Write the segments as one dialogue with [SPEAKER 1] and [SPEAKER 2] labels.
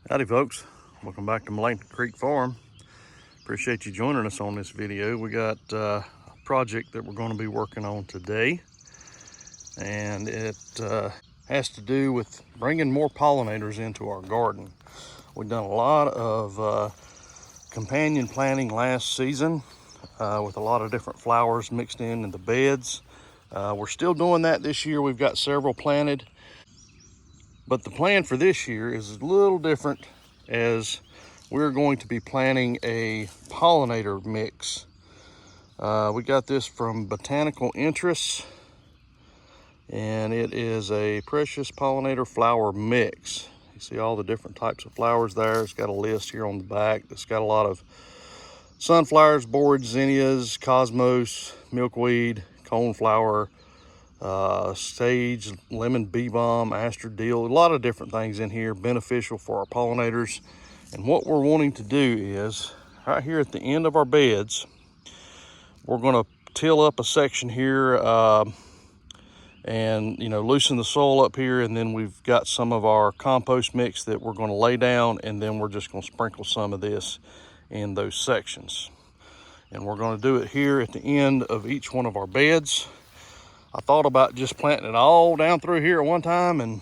[SPEAKER 1] Howdy folks, welcome back to Pollinator Creek Farm. Appreciate you joining us on this video. We got a project that we're going to be working on today, and it has to do with bringing more pollinators into our garden. We've done a lot of companion planting last season with a lot of different flowers mixed in the beds. We're still doing that this year. We've got several planted, but the plan for this year is a little different, as we're going to be planting a pollinator mix. We got this from Botanical Interests, and it is a precious pollinator flower mix. You see all the different types of flowers there. It's got a list here on the back. It's got a lot of sunflowers, borage zinnias, cosmos, milkweed, coneflower, sage, lemon bee balm, astrodil, a lot of different things in here beneficial for our pollinators. And what we're wanting to do is, right here at the end of our beds, we're going to till up a section here and loosen the soil up here, and then we've got some of our compost mix that we're going to lay down, and then we're just going to sprinkle some of this in those sections. And we're going to do it here at the end of each one of our beds. I thought about just planting it all down through here at one time, and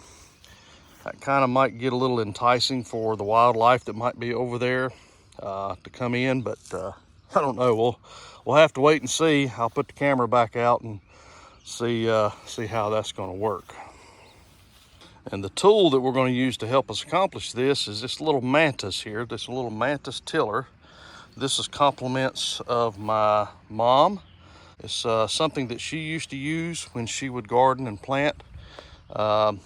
[SPEAKER 1] that kind of might get a little enticing for the wildlife that might be over there to come in, but I don't know. We'll have to wait and see. I'll put the camera back out and see how that's going to work. And the tool that we're going to use to help us accomplish this is this little mantis here, this little mantis tiller. This is compliments of my mom. It's something that she used to use when she would garden and plant, and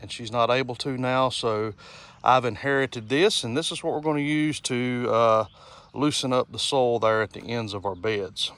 [SPEAKER 1] she's not able to now, so I've inherited this, and this is what we're going to use to loosen up the soil there at the ends of our beds.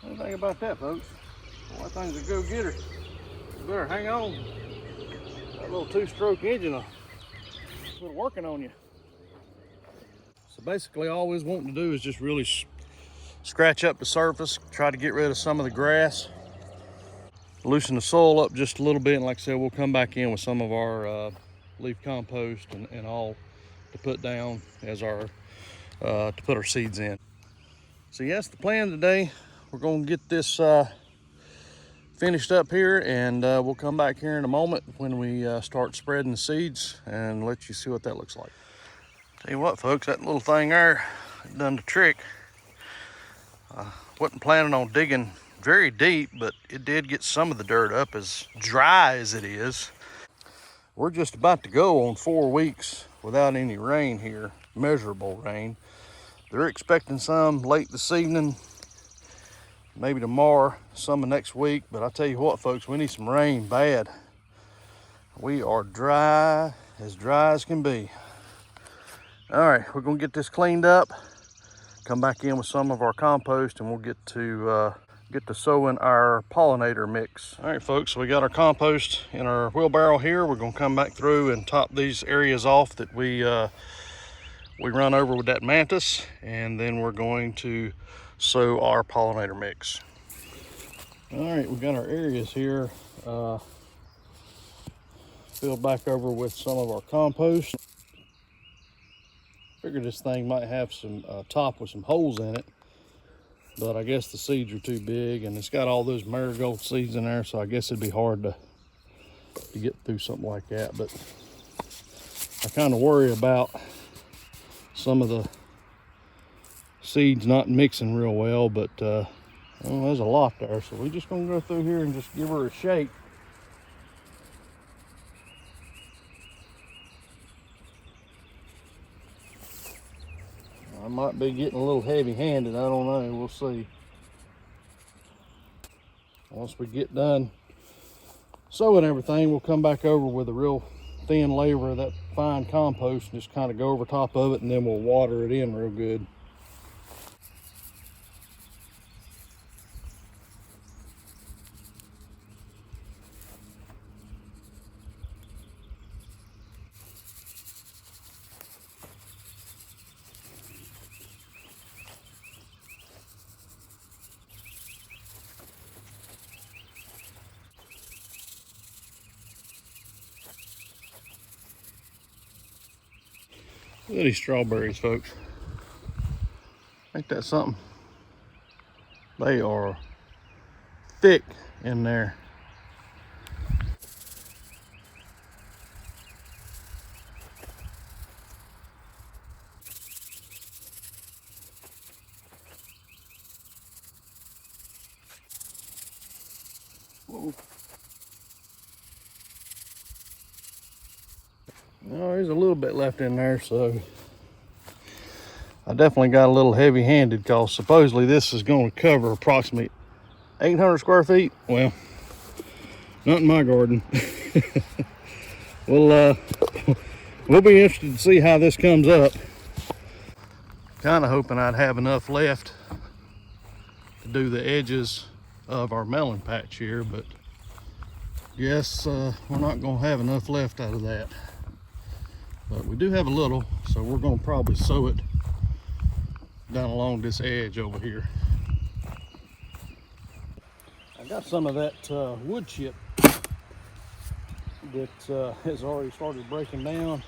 [SPEAKER 1] What do you think about that, folks? Well, that thing's a go-getter. You better hang on. That little two-stroke engine will put working on you. So basically all we're wanting to do is just really scratch up the surface, try to get rid of some of the grass, loosen the soil up just a little bit, and like I said, we'll come back in with some of our leaf compost and all to put down as our to put our seeds in. So yes, the plan today, we're going to get this finished up here, and we'll come back here in a moment when we start spreading the seeds and let you see what that looks like. Tell you what, folks, that little thing there done the trick. Wasn't planning on digging very deep, but it did get some of the dirt up. As dry as it is, we're just about to go on 4 weeks without any rain here, measurable rain. They're expecting some late this evening, maybe tomorrow, some of next week, but I tell you what, folks, we need some rain bad. We are dry as can be. All right, we're gonna get this cleaned up, come back in with some of our compost, and we'll get to sowing our pollinator mix. All right, folks, so we got our compost in our wheelbarrow here. We're gonna come back through and top these areas off that we run over with that mantis, and then we're going to sow our pollinator mix. All right, we got our areas here filled back over with some of our compost. Figured this thing might have some top with some holes in it, but I guess the seeds are too big, and it's got all those marigold seeds in there, so I guess it'd be hard to get through something like that. But I kind of worry about some of the seeds not mixing real well, but well, there's a lot there, so we're just gonna go through here and just give her a shake. I might be getting a little heavy-handed, I don't know, we'll see. Once we get done sowing everything, we'll come back over with a real thin layer of that fine compost and just kind of go over top of it, and then we'll water it in real good. Look at these strawberries, folks. Ain't that something? They are thick in there. Whoa. Oh, there's a little bit left in there, so I definitely got a little heavy-handed, because supposedly this is going to cover approximately 800 square feet. Well, not in my garden. We'll be interested to see how this comes up. Kind of hoping I'd have enough left to do the edges of our melon patch here, but yes, we're not going to have enough left out of that. But we do have a little, so we're going to probably sow it down along this edge over here. I got some of that wood chip that has already started breaking down,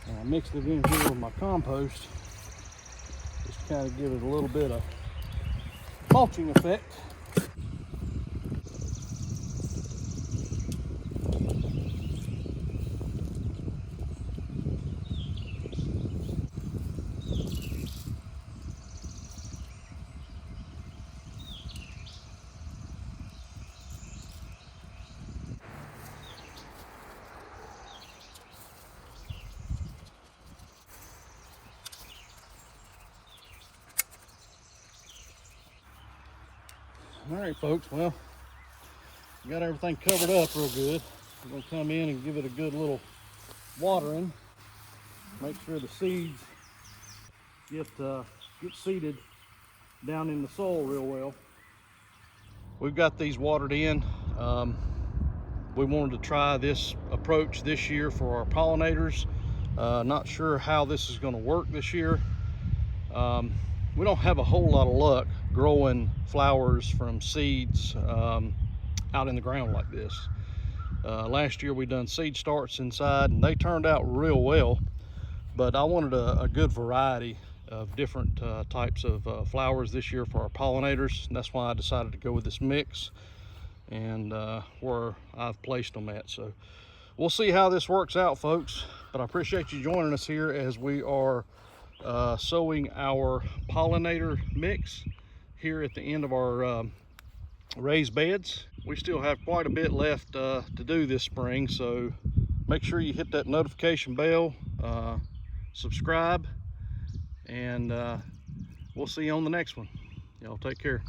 [SPEAKER 1] and I mixed it in here with my compost just to kind of give it a little bit of mulching effect. All right, folks, well, we got everything covered up real good. We're gonna come in and give it a good little watering. Make sure the seeds get seeded down in the soil real well. We've got these watered in. We wanted to try this approach this year for our pollinators. Not sure how this is gonna work this year. We don't have a whole lot of luck growing flowers from seeds out in the ground like this. Last year we done seed starts inside, and they turned out real well, but I wanted a good variety of different types of flowers this year for our pollinators, and that's why I decided to go with this mix and where I've placed them at. So we'll see how this works out, folks, but I appreciate you joining us here as we are sowing our pollinator mix here at the end of our raised beds. We still have quite a bit left to do this spring, so make sure you hit that notification bell, subscribe, and we'll see you on the next one. Y'all take care.